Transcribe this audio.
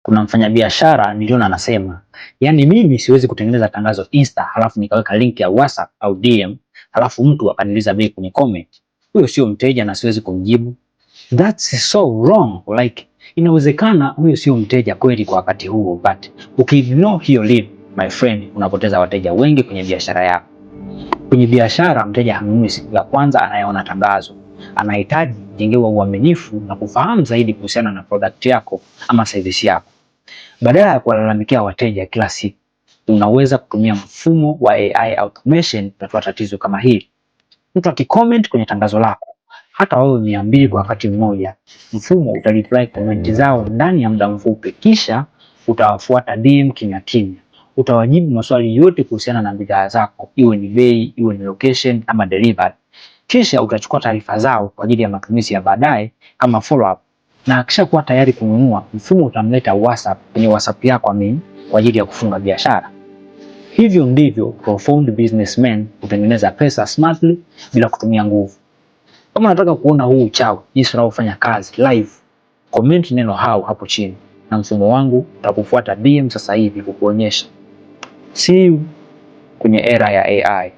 Kuna mfanyabiashara niliona anasema, yani mimi siwezi kutengeneza tangazo Insta halafu nikaweka link ya WhatsApp au DM halafu mtu akaniuliza bei kwenye comment. Huyo sio mteja na siwezi kumjibu. That's so wrong. Like, inawezekana huyo sio mteja kweli kwa wakati huo, but ukiignore hiyo lead, my friend, unapoteza wateja wengi kwenye biashara yako. Kwenye biashara mteja hanunui siku ya kwanza anayeona tangazo. Anahitaji kujengewa uaminifu na kufahamu zaidi kuhusiana na product yako ama service yako. Badala ya kuwalalamikia wateja kila siku, unaweza kutumia mfumo wa AI automation kutatua tatizo kama hili. Mtu akicomment kwenye tangazo lako, hata wewe 200 kwa wakati mmoja, mfumo utareply comment zao ndani ya muda mfupi, kisha utawafuata DM kimya kimya. Utawajibu maswali yote kuhusiana na bidhaa zako, iwe ni bei, iwe ni location ama delivery. Kisha utachukua taarifa zao kwa ajili ya matumizi ya baadaye kama follow up. Na akisha kuwa tayari kununua, mfumo utamleta WhatsApp kwenye WhatsApp yako kwa ajili ya kufunga biashara. Hivyo ndivyo profound businessmen hutengeneza pesa smartly bila kutumia nguvu. Kama unataka kuona huu uchawi jinsi unavyofanya kazi live, comment neno how hapo chini na mfumo wangu utakufuata DM sasa hivi kukuonyesha. See you kwenye era ya AI.